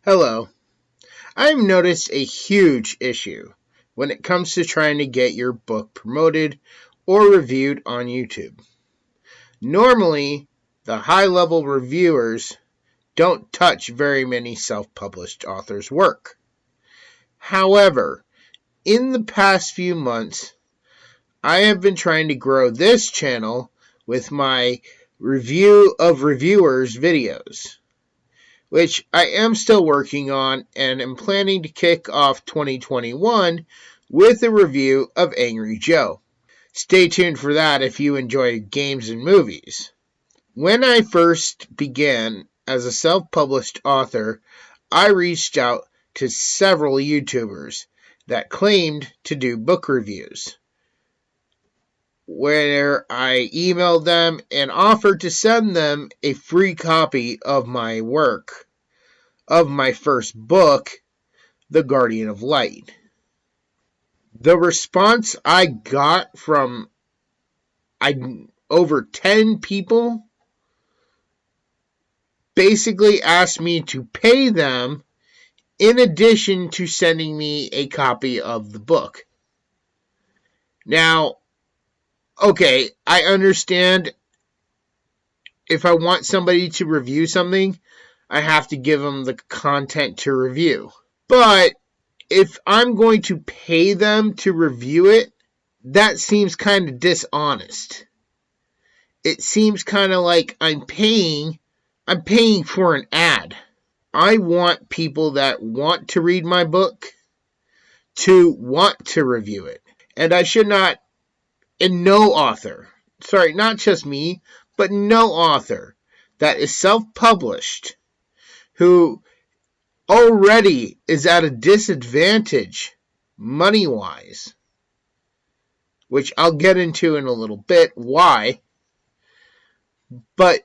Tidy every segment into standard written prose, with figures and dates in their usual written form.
Hello. I've noticed a huge issue when it comes to trying to get your book promoted or reviewed on YouTube. Normally, the high-level reviewers don't touch very many self-published authors' work. However, in the past few months, I have been trying to grow this channel with my review of reviewers videos, which I am still working on and am planning to kick off 2021 with a review of Angry Joe. Stay tuned for that if you enjoy games and movies. When I first began as a self-published author, I reached out to several YouTubers that claimed to do book reviews, where I emailed them and offered to send them a free copy of my work, of my first book, The Guardian of Light. The response I got from over 10 people basically asked me to pay them in addition to sending me a copy of the book. Now, okay, I understand if I want somebody to review something, I have to give them the content to review. But if I'm going to pay them to review it, that seems kind of dishonest. It seems kind of like I'm paying for an ad. I want people that want to read my book to want to review it. And I should not, and no author, sorry, not just me, but no author that is self-published who already is at a disadvantage money-wise, which I'll get into in a little bit why, but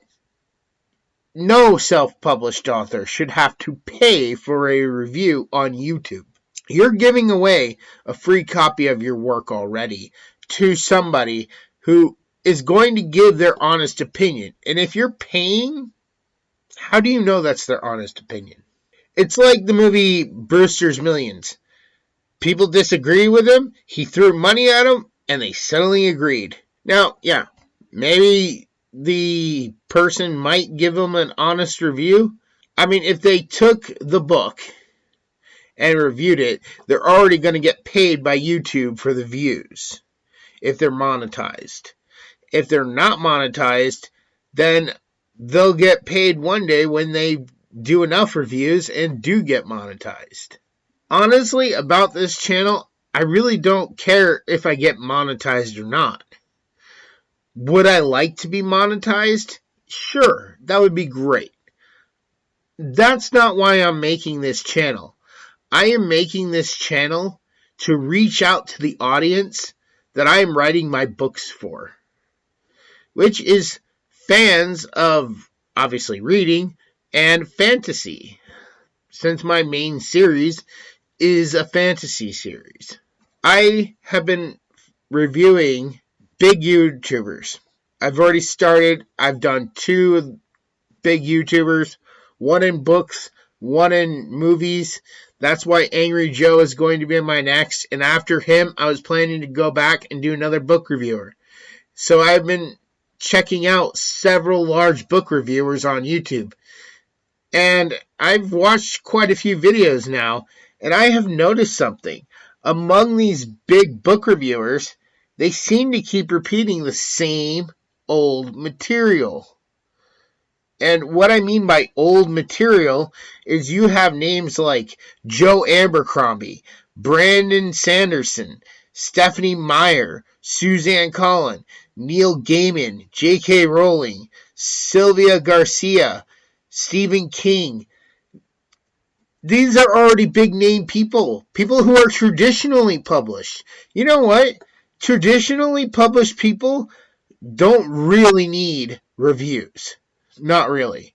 no self-published author should have to pay for a review on YouTube. You're giving away a free copy of your work already to somebody who is going to give their honest opinion. And if you're paying, how do you know that's their honest opinion? It's like the movie Brewster's Millions. People disagree with him, he threw money at them, and they suddenly agreed. Now, yeah, maybe the person might give them an honest review. I mean, if they took the book and reviewed it, they're already going to get paid by YouTube for the views if they're monetized. If they're not monetized, then they'll get paid one day when they do enough reviews and do get monetized. Honestly, about this channel, I really don't care if I get monetized or not. Would I like to be monetized? Sure, that would be great. That's not why I'm making this channel. I am making this channel to reach out to the audience that I am writing my books for, which is fans of, obviously, reading and fantasy, since my main series is a fantasy series. I have been reviewing big YouTubers. I've already started. I've done 2 big YouTubers, one in books, one in movies. That's why Angry Joe is going to be my next. And after him, I was planning to go back and do another book reviewer. So I've been checking out several large book reviewers on YouTube. And I've watched quite a few videos now. And I have noticed something. Among these big book reviewers, they seem to keep repeating the same old material. And what I mean by old material is you have names like Joe Abercrombie, Brandon Sanderson, Stephanie Meyer, Suzanne Collin, Neil Gaiman, J.K. Rowling, Sylvia Garcia, Stephen King. These are already big name people who are traditionally published. You know what? Traditionally published people don't really need reviews. Not really.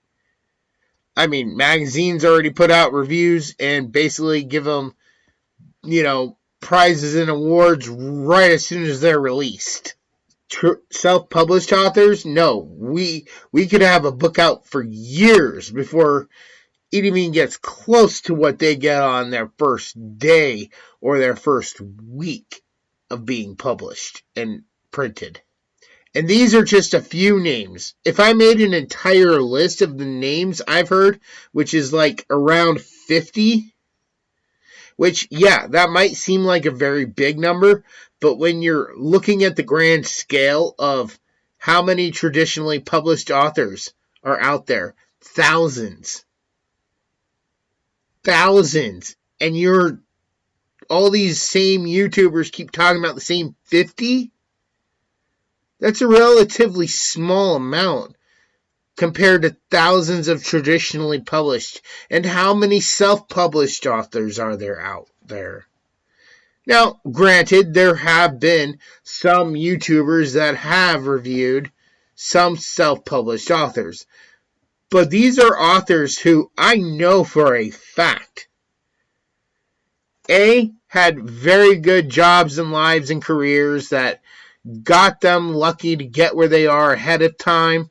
I mean, magazines already put out reviews and basically give them, prizes and awards right as soon as they're released. Self-published authors, no. We could have a book out for years before it even gets close to what they get on their first day or their first week of being published and printed. And these are just a few names. If I made an entire list of the names I've heard, which is like around 50, which, yeah, that might seem like a very big number, but when you're looking at the grand scale of how many traditionally published authors are out there, thousands, and you're all these same YouTubers keep talking about the same 50? That's a relatively small amount compared to thousands of traditionally published. And how many self-published authors are there out there? Now, granted, there have been some YouTubers that have reviewed some self-published authors. But these are authors who I know for a fact had very good jobs and lives and careers that got them lucky to get where they are ahead of time,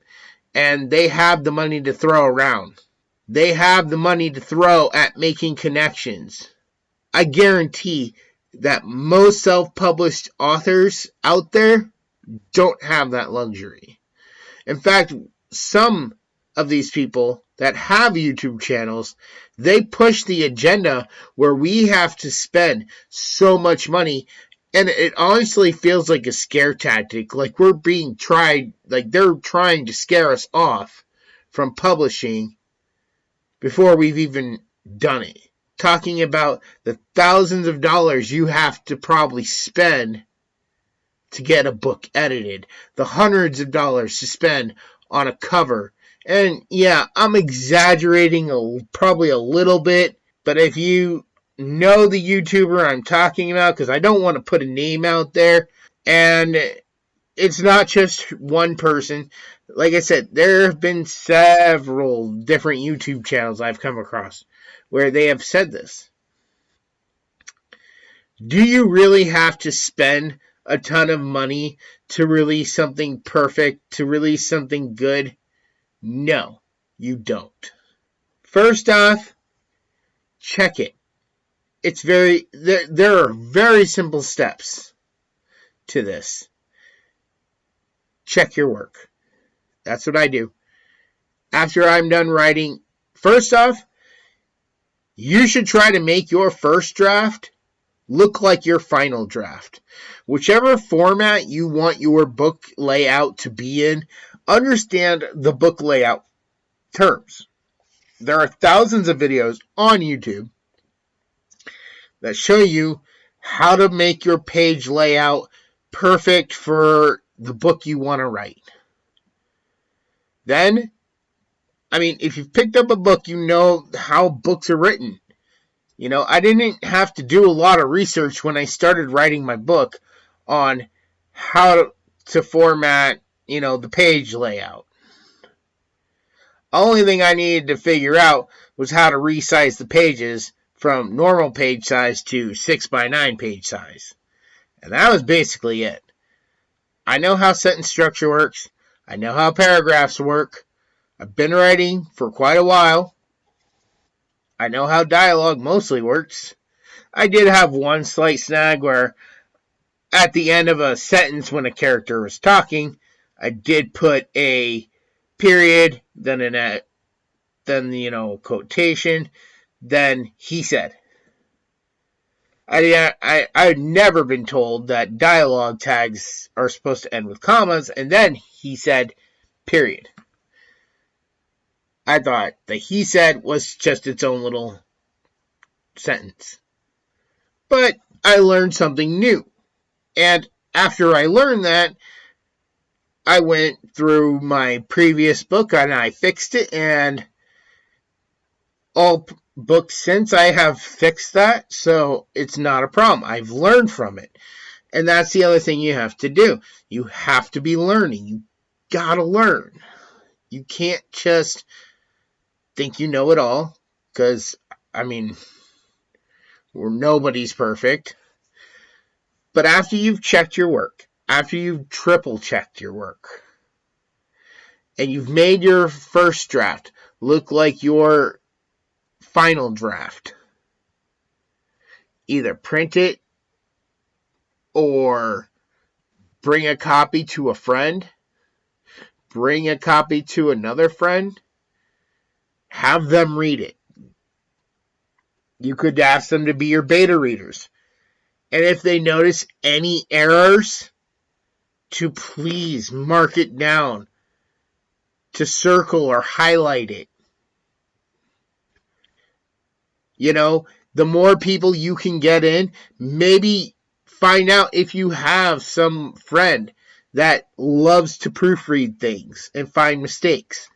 and they have the money to throw around. They have the money to throw at making connections. I guarantee that most self-published authors out there don't have that luxury. In fact, some of these people that have YouTube channels, they push the agenda where we have to spend so much money, and it honestly feels like a scare tactic, like we're being tried, like they're trying to scare us off from publishing before we've even done it. Talking about the thousands of dollars you have to probably spend to get a book edited, the hundreds of dollars to spend on a cover. And yeah, I'm exaggerating probably a little bit, but if you know the YouTuber I'm talking about, because I don't want to put a name out there, and it's not just one person. Like I said, there have been several different YouTube channels I've come across where they have said this. Do you really have to spend a ton of money to release something perfect, to release something good? No, you don't. First off, check it. There are very simple steps to this. Check your work. That's what I do. After I'm done writing, first off, you should try to make your first draft look like your final draft. Whichever format you want your book layout to be in, understand the book layout terms. There are thousands of videos on YouTube that show you how to make your page layout perfect for the book you want to write. Then, if you've picked up a book, you know how books are written. I didn't have to do a lot of research when I started writing my book on how to format, the page layout. Only thing I needed to figure out was how to resize the pages from normal page size to 6x9 page size. And that was basically it. I know how sentence structure works. I know how paragraphs work. I've been writing for quite a while. I know how dialogue mostly works. I did have one slight snag where at the end of a sentence when a character was talking, I did put a period, then quotation, then he said. I'd never been told that dialogue tags are supposed to end with commas, and then he said, period. I thought the he said was just its own little sentence. But I learned something new. And after I learned that, I went through my previous book and I fixed it, and all books since I have fixed that, so it's not a problem. I've learned from it. And that's the other thing you have to do. You have to be learning. You gotta learn. You can't just think you know it all, because, nobody's perfect. But after you've checked your work, after you've triple checked your work, and you've made your first draft look like your final draft. Either print it or bring a copy to a friend, bring a copy to another friend, have them read it. You could ask them to be your beta readers. And if they notice any errors, to please mark it down, to circle or highlight it. You know, the more people you can get in, maybe find out if you have some friend that loves to proofread things and find mistakes.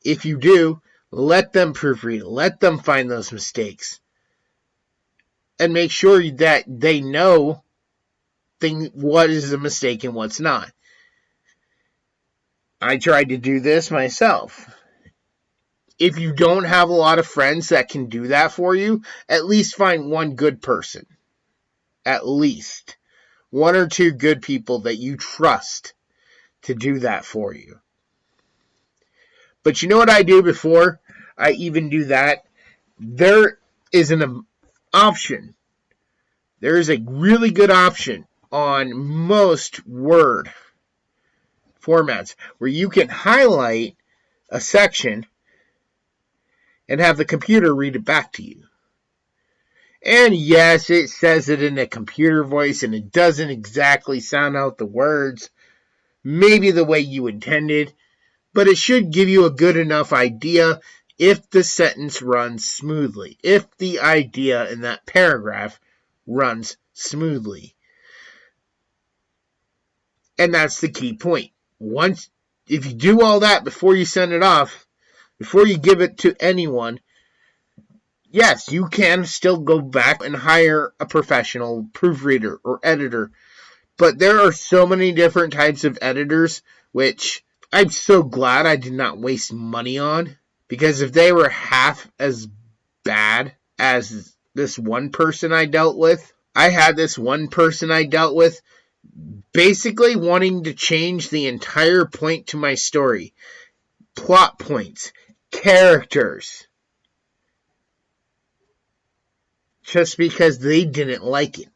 If you do, let them proofread it. Let them find those mistakes. And make sure that they know what is a mistake and what's not. I tried to do this myself. If you don't have a lot of friends that can do that for you, at least find one good person. At least. One or two good people that you trust to do that for you. But you know what I do before I even do that? There is an option. There is a really good option on most Word formats where you can highlight a section and have the computer read it back to you. And yes, it says it in a computer voice and it doesn't exactly sound out the words maybe the way you intended, but it should give you a good enough idea if the sentence runs smoothly, if the idea in that paragraph runs smoothly. And that's the key point. If you do all that before you send it off, before you give it to anyone, yes, you can still go back and hire a professional proofreader or editor. But there are so many different types of editors, which I'm so glad I did not waste money on. Because if they were half as bad as this one person I dealt with, I had this one person I dealt with basically wanting to change the entire point to my story. Plot points, characters. Just because they didn't like it.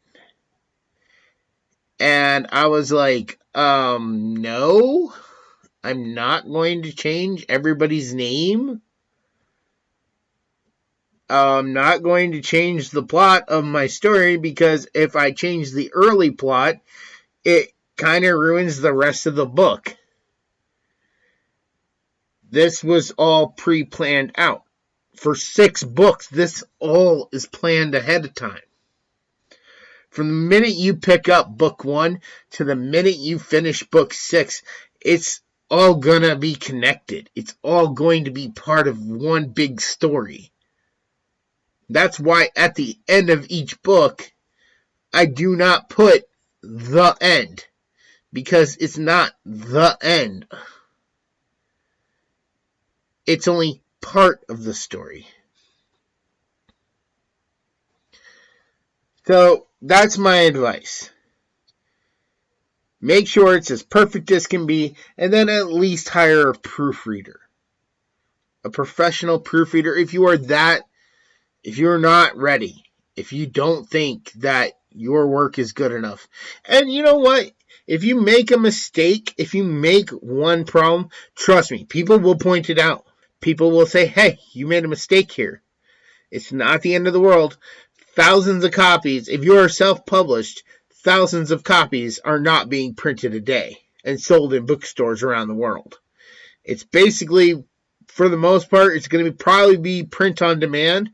And I was like, no, I'm not going to change everybody's name. I'm not going to change the plot of my story because if I change the early plot, it kind of ruins the rest of the book. This was all pre-planned out. For 6 books, this all is planned ahead of time. From the minute you pick up book 1 to the minute you finish book 6, it's all gonna be connected. It's all going to be part of one big story. That's why at the end of each book, I do not put the end. Because it's not the end. It's only part of the story. So, that's my advice. Make sure it's as perfect as can be, and then at least hire a proofreader. A professional proofreader if you're not ready. If you don't think that your work is good enough. And you know what? If you make a mistake, if you make one problem, trust me, people will point it out. People will say, hey, you made a mistake here. It's not the end of the world. Thousands of copies, if you are self-published, thousands of copies are not being printed a day and sold in bookstores around the world. It's basically, for the most part, it's going to probably be print on demand,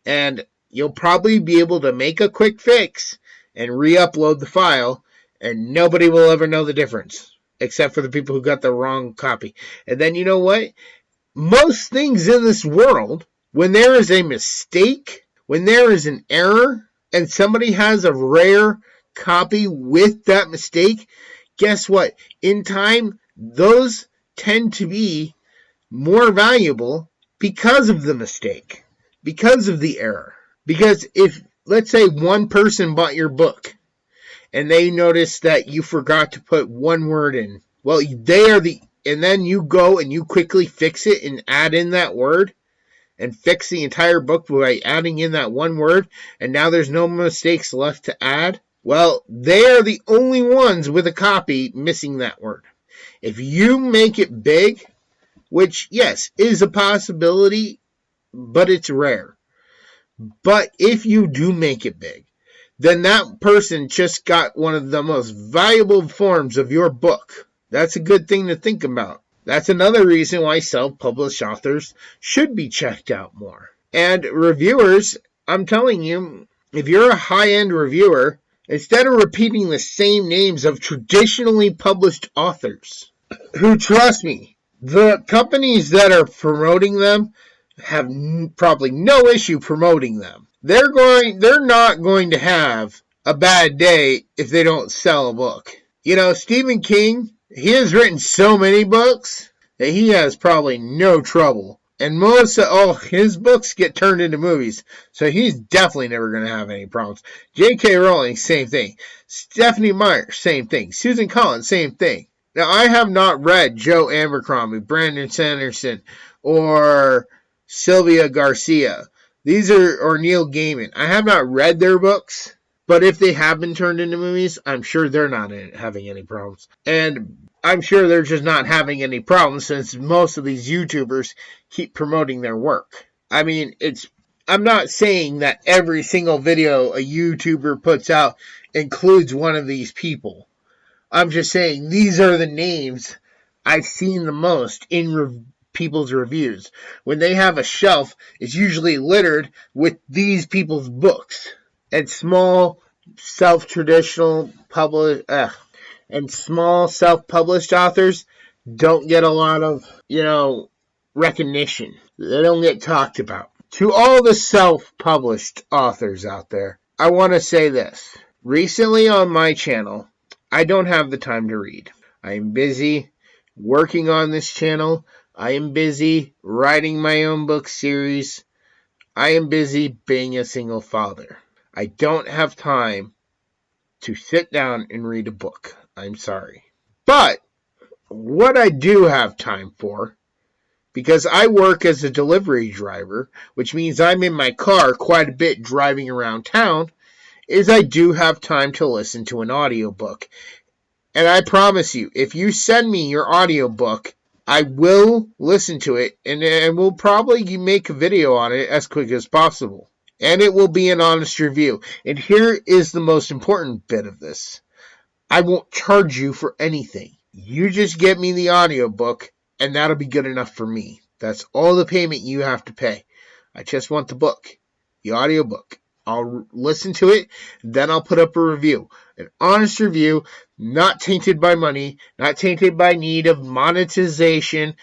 and you'll probably be able to make a quick fix and re-upload the file, and nobody will ever know the difference, except for the people who got the wrong copy. And then you know what? Most things in this world, when there is a mistake, when there is an error, and somebody has a rare copy with that mistake, guess what? In time, those tend to be more valuable because of the mistake, because of the error. Because if, let's say, one person bought your book, and they notice that you forgot to put one word in, well, and then you go and you quickly fix it and add in that word, and fix the entire book by adding in that one word, and now there's no mistakes left to add, well, they are the only ones with a copy missing that word. If you make it big, which, yes, is a possibility, but it's rare. But if you do make it big, then that person just got one of the most valuable forms of your book. That's a good thing to think about. That's another reason why self-published authors should be checked out more. And reviewers, I'm telling you, if you're a high-end reviewer, instead of repeating the same names of traditionally published authors, who, trust me, the companies that are promoting them have probably no issue promoting them. They're not going to have a bad day if they don't sell a book. You know, Stephen King, he has written so many books that he has probably no trouble. And most of all his books get turned into movies, so he's definitely never going to have any problems. J.K. Rowling, same thing. Stephanie Meyer, same thing. Susan Collins, same thing. Now, I have not read Joe Abercrombie, Brandon Sanderson, or Sylvia Garcia. Or Neil Gaiman. I have not read their books, but if they have been turned into movies, I'm sure they're not having any problems. And I'm sure they're just not having any problems since most of these YouTubers keep promoting their work. I mean, I'm not saying that every single video a YouTuber puts out includes one of these people. I'm just saying these are the names I've seen the most in people's reviews. When they have a shelf, it's usually littered with these people's books. And small self-published authors don't get a lot of, recognition. They don't get talked about. To all the self-published authors out there, I want to say this. Recently on my channel, I don't have the time to read. I am busy working on this channel. I am busy writing my own book series. I am busy being a single father. I don't have time to sit down and read a book. I'm sorry. But what I do have time for, because I work as a delivery driver, which means I'm in my car quite a bit driving around town, is I do have time to listen to an audiobook. And I promise you, if you send me your audiobook, I will listen to it and will probably make a video on it as quick as possible. And it will be an honest review. And here is the most important bit of this. I won't charge you for anything. You just get me the audiobook, and that'll be good enough for me. That's all the payment you have to pay. I just want the book, the audiobook. I'll listen to it, then I'll put up a review. An honest review, not tainted by money, not tainted by need of monetization.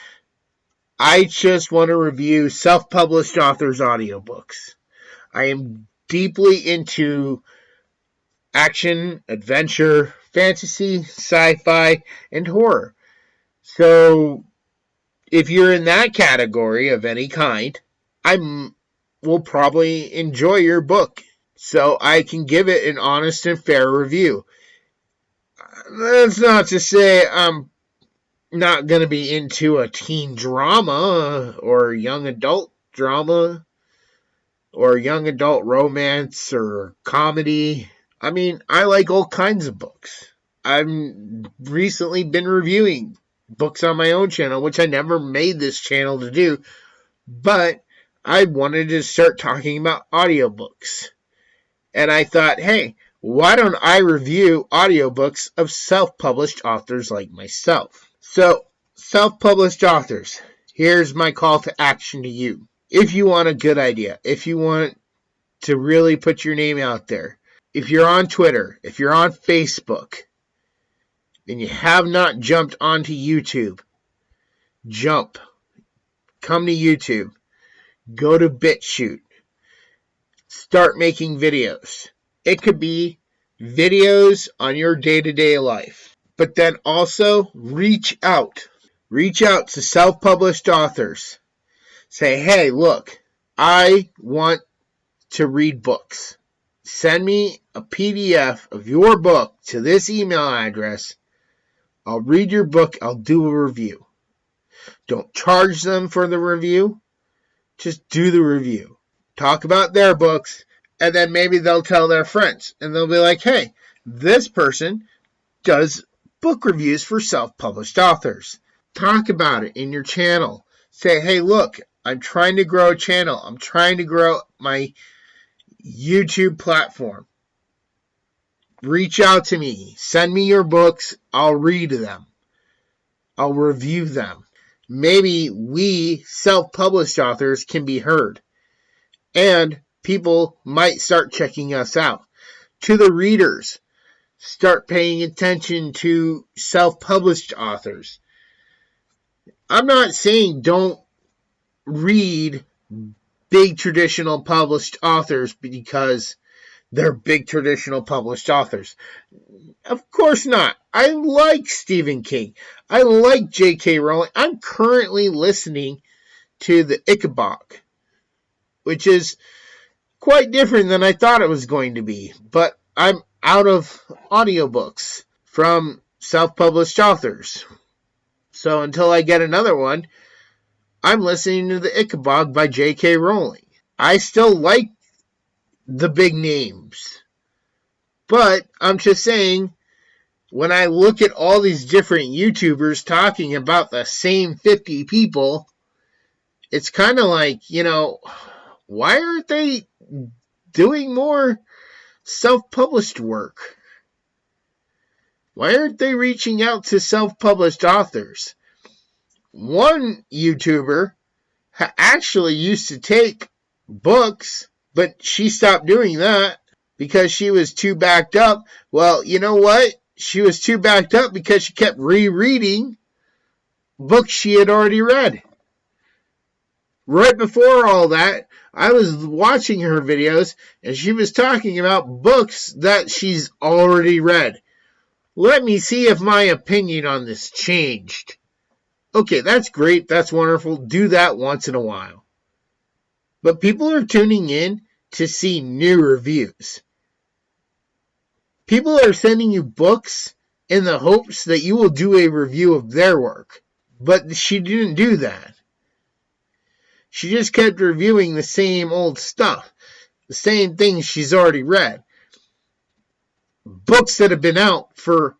I just want to review self-published authors' audiobooks. I am deeply into action, adventure, fantasy, sci-fi, and horror. So, if you're in that category of any kind, I will probably enjoy your book, so I can give it an honest and fair review. That's not to say I'm not going to be into a teen drama or young adult drama or young adult romance or comedy. I mean, I like all kinds of books. I've recently been reviewing books on my own channel, which I never made this channel to do, but I wanted to start talking about audiobooks. And I thought, hey, why don't I review audiobooks of self-published authors like myself? So, self-published authors, here's my call to action to you. If you want a good idea, if you want to really put your name out there, if you're on Twitter, if you're on Facebook, and you have not jumped onto YouTube, jump. Come to YouTube. Go to BitChute. Start making videos. It could be videos on your day-to-day life. But then also reach out. Reach out to self-published authors. Say, hey, look, I want to read books. Send me a PDF of your book to this email address. I'll read your book. I'll do a review. Don't charge them for the review. just do the review. Talk about their books, and then maybe they'll tell their friends. And they'll be like, hey, this person does book reviews for self-published authors. Talk about it in your channel. Say, hey, look, I'm trying to grow a channel. I'm trying to grow my YouTube platform. Reach out to me. Send me your books. I'll read them. I'll review them. Maybe we self-published authors can be heard. And people might start checking us out. To the readers, start paying attention to self-published authors. I'm not saying don't read big traditional published authors because they're big traditional published authors. Of course not. I like Stephen King. I like J.K. Rowling. I'm currently listening to the Ichabod, which is quite different than I thought it was going to be. But I'm out of audiobooks from self-published authors. So until I get another one, I'm listening to the Ichabod by J.K. Rowling. I still like the big names. But I'm just saying, when I look at all these different YouTubers talking about the same 50 people, it's kind of like, why aren't they doing more self-published work? Why aren't they reaching out to self-published authors? One YouTuber actually used to take books, but she stopped doing that because she was too backed up. Well, you know what? She was too backed up because she kept rereading books she had already read. Right before all that, I was watching her videos, and she was talking about books that she's already read. Let me see if my opinion on this changed. Okay, that's great. That's wonderful. Do that once in a while. But people are tuning in to see new reviews. People are sending you books in the hopes that you will do a review of their work. But she didn't do that. She just kept reviewing the same old stuff. The same things she's already read. Books that have been out for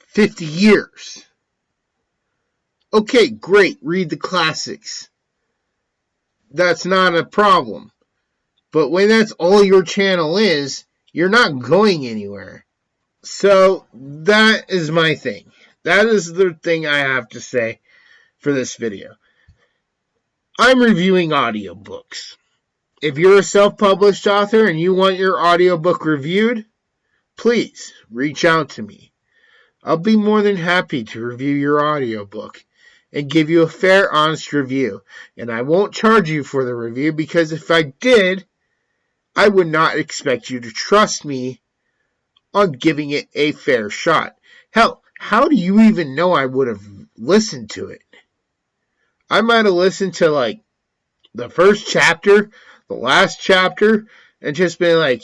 50 years. Okay, great. Read the classics. That's not a problem. But when that's all your channel is, you're not going anywhere. So that is my thing. That is the thing I have to say for this video. I'm reviewing audiobooks. If you're a self-published author and you want your audiobook reviewed, please reach out to me. I'll be more than happy to review your audiobook and give you a fair, honest review. And I won't charge you for the review because if I did, I would not expect you to trust me on giving it a fair shot. Hell, how do you even know I would have listened to it? I might have listened to the first chapter, the last chapter, and just been like,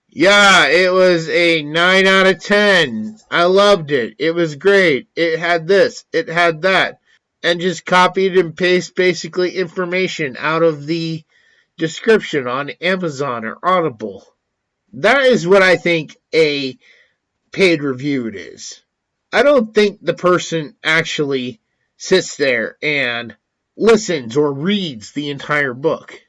yeah, it was a 9 out of 10. I loved it. It was great. It had this. It had that. And just copied and pasted basically information out of the description on Amazon or Audible. That is what I think a paid review is. I don't think the person actually sits there and listens or reads the entire book.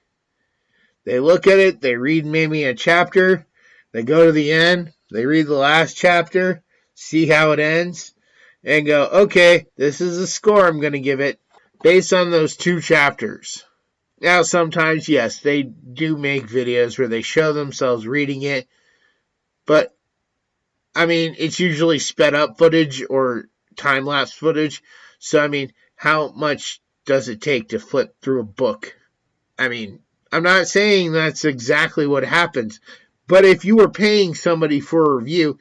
They look at it, they read maybe a chapter, they go to the end, they read the last chapter, see how it ends, and go, okay, this is the score I'm going to give it based on those 2 chapters. Now, sometimes, yes, they do make videos where they show themselves reading it, but, it's usually sped up footage or time-lapse footage, so, how much does it take to flip through a book? I'm not saying that's exactly what happens, but if you were paying somebody for a review,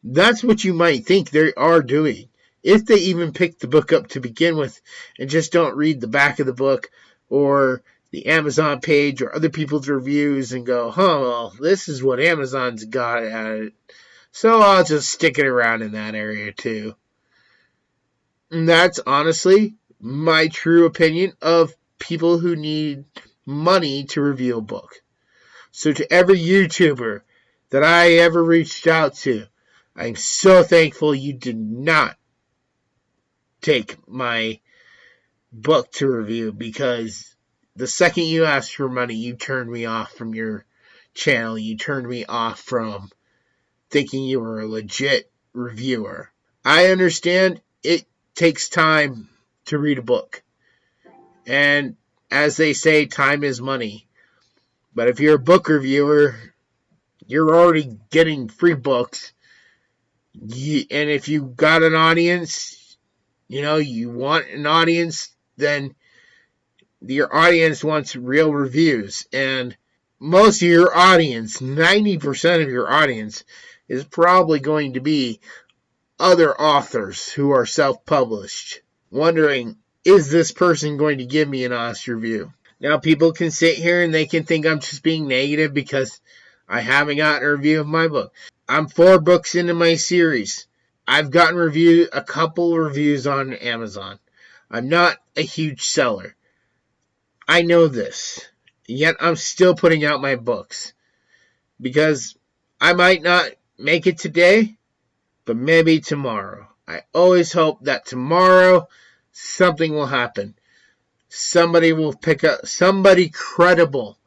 that's what you might think they are doing. If they even pick the book up to begin with and just don't read the back of the book or the Amazon page or other people's reviews and go, well, this is what Amazon's got at it, so I'll just stick it around in that area too. And that's honestly my true opinion of people who need money to review a book. So to every YouTuber that I ever reached out to, I'm so thankful you did not take my book to review, because the second you asked for money, you turned me off from your channel. You turned me off from thinking you were a legit reviewer. I understand it takes time to read a book. And as they say, time is money. But if you're a book reviewer, you're already getting free books. And if you got an audience, you want an audience, then your audience wants real reviews. And most of your audience, 90% of your audience, is probably going to be other authors who are self-published, wondering, is this person going to give me an honest review? Now, people can sit here and they can think I'm just being negative because I haven't gotten a review of my book. I'm 4 books into my series. I've gotten a couple reviews on Amazon. I'm not a huge seller. I know this. Yet I'm still putting out my books. Because I might not make it today, but maybe tomorrow. I always hope that tomorrow something will happen. Somebody credible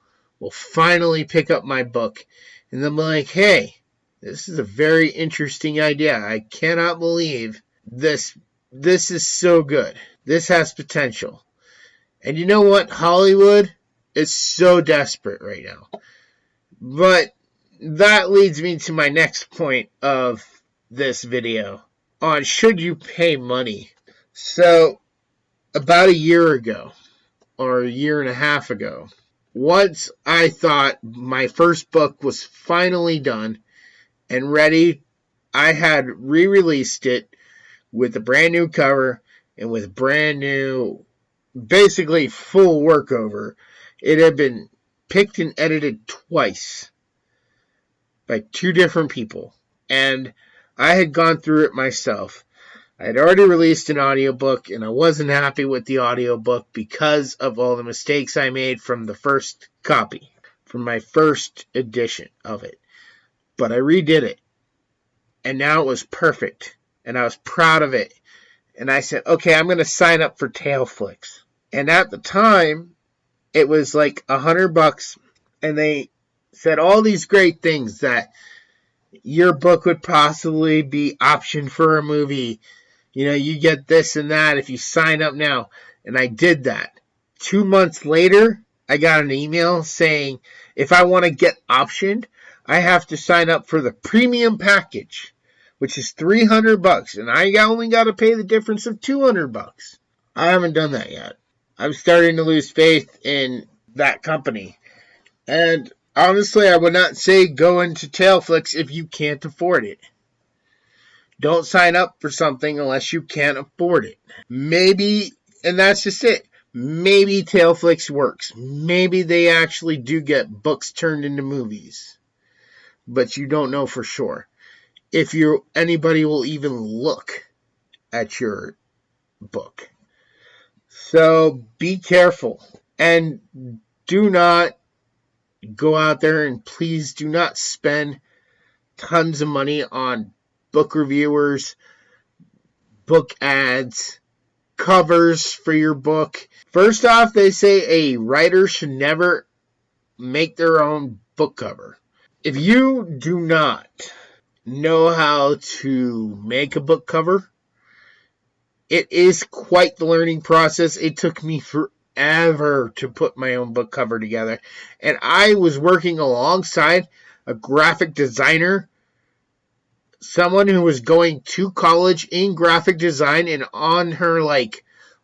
will finally pick up my book. And they'll be like, hey, this is a very interesting idea. I cannot believe this. This is so good. This has potential. And you know what? Hollywood is so desperate right now. But that leads me to my next point of this video on should you pay money. So, about a year ago, or a year and a half ago, once I thought my first book was finally done and ready, I had re-released it with a brand new cover and with brand new, basically full workover. It had been picked and edited twice by 2 different people, and I had gone through it myself. I had already released an audiobook, and I wasn't happy with the audiobook because of all the mistakes I made from the first copy, from my first edition of it. But I redid it, and now it was perfect, and I was proud of it. And I said, okay, I'm going to sign up for Tailflix. And at the time, it was like $100, and they said all these great things, that your book would possibly be optioned for a movie. You get this and that if you sign up now. And I did that. 2 months later, I got an email saying if I want to get optioned, I have to sign up for the premium package, which is $300, and I only got to pay the difference of $200. I haven't done that yet. I'm starting to lose faith in that company. And honestly, I would not say go into Tailflix if you can't afford it. Don't sign up for something unless you can't afford it. Maybe, and that's just it, maybe Tailflix works. Maybe they actually do get books turned into movies. But you don't know for sure if anybody will even look at your book. So be careful, and do not go out there, and please do not spend tons of money on book reviewers, book ads, covers for your book. First off, they say a writer should never make their own book cover. If you do not know how to make a book cover, it is quite the learning process. It took me forever to put my own book cover together. And I was working alongside a graphic designer, someone who was going to college in graphic design and on her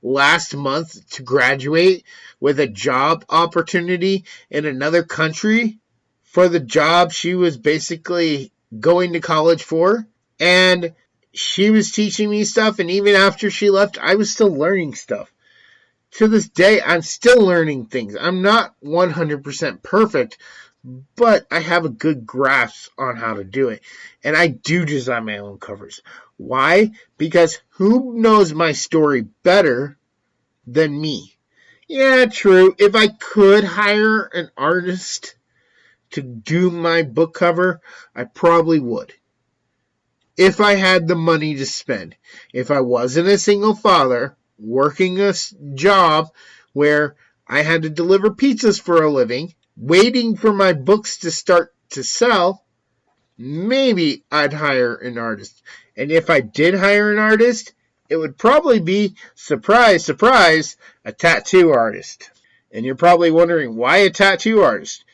last month to graduate with a job opportunity in another country for the job she was basically going to college for. And she was teaching me stuff, and even after she left, I was still learning stuff. To this day, I'm still learning things. I'm not 100% perfect, but I have a good grasp on how to do it. And I do design my own covers. Why? Because who knows my story better than me? Yeah, true. If I could hire an artist to do my book cover, I probably would. If I had the money to spend. If I wasn't a single father working a job where I had to deliver pizzas for a living, waiting for my books to start to sell, maybe I'd hire an artist. And if I did hire an artist, it would probably be, surprise, surprise, a tattoo artist. And you're probably wondering, why a tattoo artist?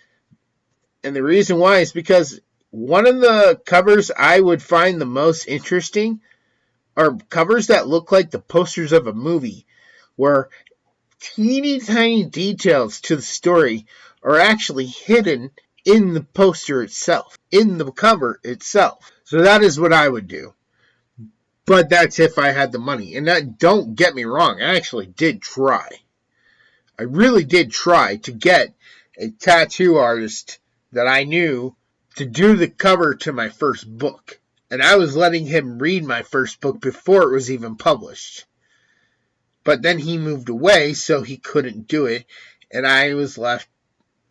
And the reason why is because one of the covers I would find the most interesting are covers that look like the posters of a movie, where teeny tiny details to the story are actually hidden in the poster itself, in the cover itself. So that is what I would do. But that's if I had the money. And that, don't get me wrong, I actually did try. I really did try to get a tattoo artist that I knew to do the cover to my first book. And I was letting him read my first book before it was even published. But then he moved away, so he couldn't do it. And I was left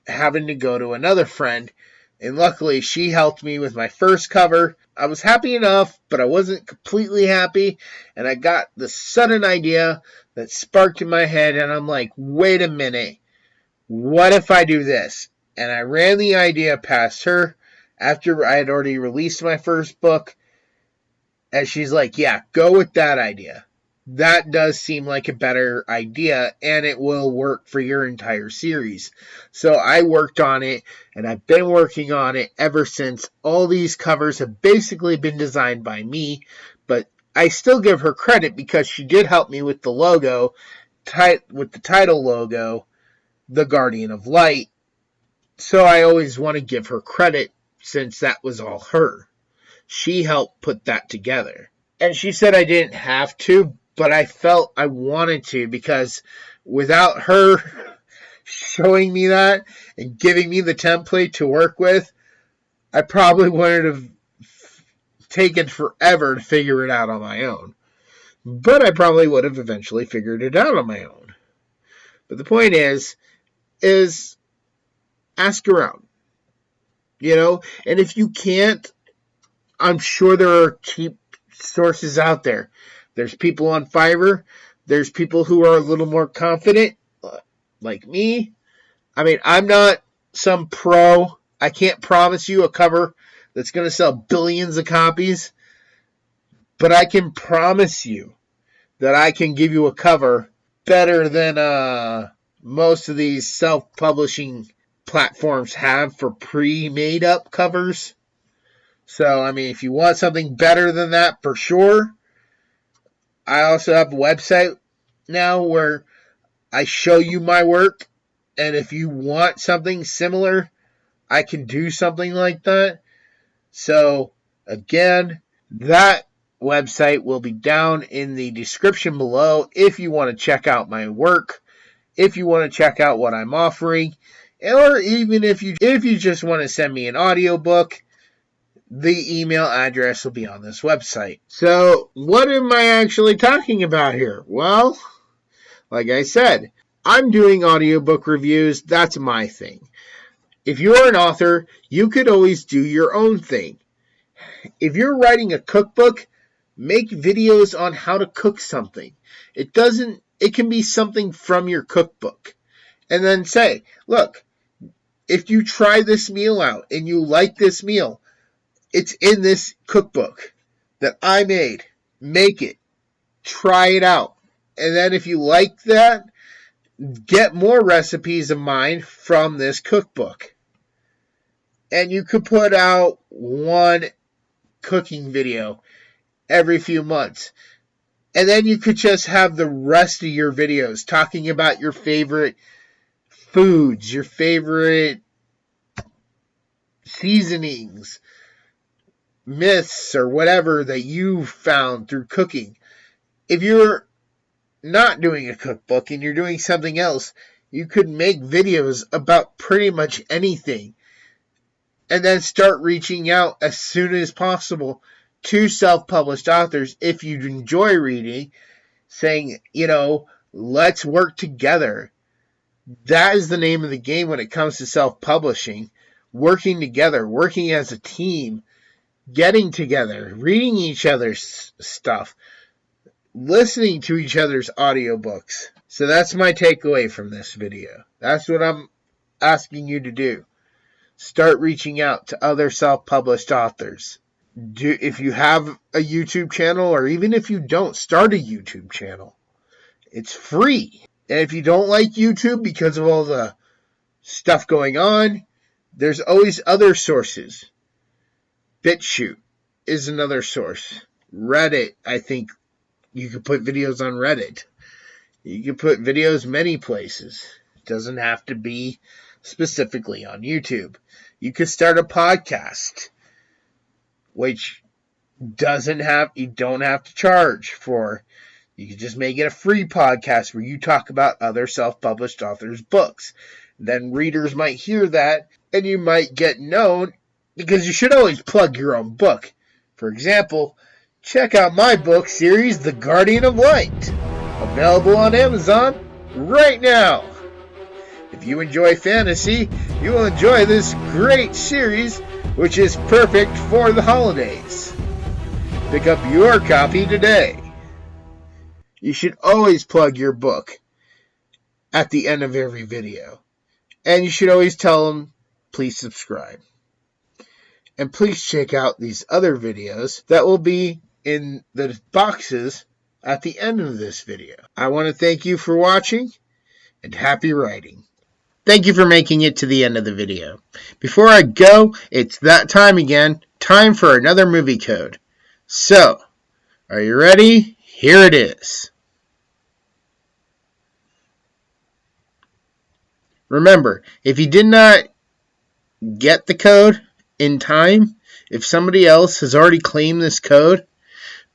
having to go to another friend. And luckily, she helped me with my first cover. I was happy enough, but I wasn't completely happy. And I got the sudden idea that sparked in my head. And I'm like, wait a minute. What if I do this? And I ran the idea past her after I had already released my first book. And she's like, yeah, go with that idea. That does seem like a better idea, and it will work for your entire series. So I worked on it, and I've been working on it ever since. All these covers have basically been designed by me, but I still give her credit because she did help me with the logo, with the title logo, The Guardian of Light. So I always want to give her credit since that was all her. She helped put that together. And she said I didn't have to, but I felt I wanted to, because without her showing me that and giving me the template to work with, I probably wouldn't have taken forever to figure it out on my own. But I probably would have eventually figured it out on my own. But the point is ask around. And if you can't, I'm sure there are cheap sources out there. There's people on Fiverr. There's people who are a little more confident, like me. I mean, I'm not some pro. I can't promise you a cover that's going to sell billions of copies. But I can promise you that I can give you a cover better than most of these self-publishing platforms have for pre-made up covers. So, I mean, if you want something better than that, for sure. I also have a website now where I show you my work. And if you want something similar, I can do something like that. So, again, that website will be down in the description below if you want to check out my work, if you want to check out what I'm offering, or even if you just want to send me an audiobook. The email address will be on this website. So, what am I actually talking about here? Well, like I said, I'm doing audiobook reviews. That's my thing. If you're an author, you could always do your own thing. If you're writing a cookbook, make videos on how to cook something. It can be something from your cookbook. And then say, look, if you try this meal out and you like this meal, it's in this cookbook that I made. Make it. Try it out. And then if you like that, get more recipes of mine from this cookbook. And you could put out one cooking video every few months. And then you could just have the rest of your videos talking about your favorite foods, your favorite seasonings, myths, or whatever that you found through cooking. If you're not doing a cookbook and you're doing something else, you could make videos about pretty much anything and then start reaching out as soon as possible to self-published authors if you enjoy reading, saying, let's work together. That is the name of the game when it comes to self-publishing. Working together, working as a team, getting together, reading each other's stuff, listening to each other's audiobooks. So that's my takeaway from this video. That's what I'm asking you to do. Start reaching out to other self-published authors. If you have a YouTube channel, or even if you don't, start a YouTube channel. It's free. And if you don't like YouTube because of all the stuff going on, there's always other sources. BitChute is another source. Reddit, I think you could put videos on Reddit. You can put videos many places. It doesn't have to be specifically on YouTube. You could start a podcast, which you don't have to charge for. You can just make it a free podcast where you talk about other self-published authors' books. Then readers might hear that, and you might get known, because you should always plug your own book. For example, check out my book series, The Guardian of Light, available on Amazon right now. If you enjoy fantasy, you will enjoy this great series, which is perfect for the holidays. Pick up your copy today. You should always plug your book at the end of every video. And you should always tell them, please subscribe. And please check out these other videos that will be in the boxes at the end of this video. I want to thank you for watching, and happy writing. Thank you for making it to the end of the video. Before I go, it's that time again. Time for another movie code. So, are you ready? Here it is. Remember, if you did not get the code in time, if somebody else has already claimed this code,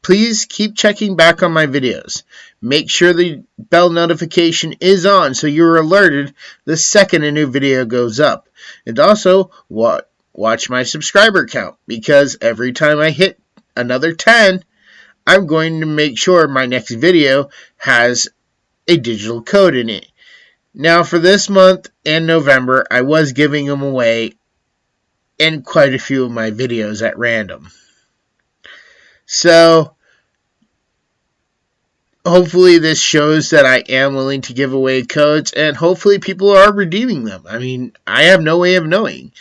please keep checking back on my videos. Make sure the bell notification is on so you're alerted the second a new video goes up. And also, watch my subscriber count, because every time I hit another 10, I'm going to make sure my next video has a digital code in it. Now, for this month and November, I was giving them away in quite a few of my videos at random. So, hopefully this shows that I am willing to give away codes, and hopefully people are redeeming them. I mean, I have no way of knowing.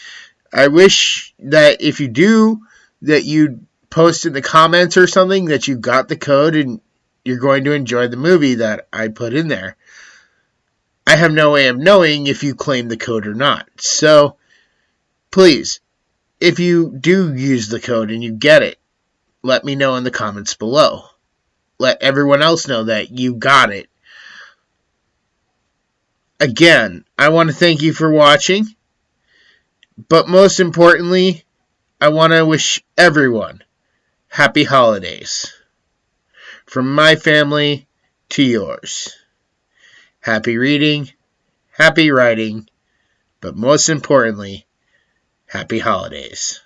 I wish that if you do, that you'd post in the comments or something that you got the code and you're going to enjoy the movie that I put in there. I have no way of knowing if you claim the code or not. So, please, if you do use the code and you get it, let me know in the comments below. Let everyone else know that you got it. Again, I want to thank you for watching. But most importantly, I want to wish everyone happy holidays. From my family to yours. Happy reading, happy writing, but most importantly, happy holidays.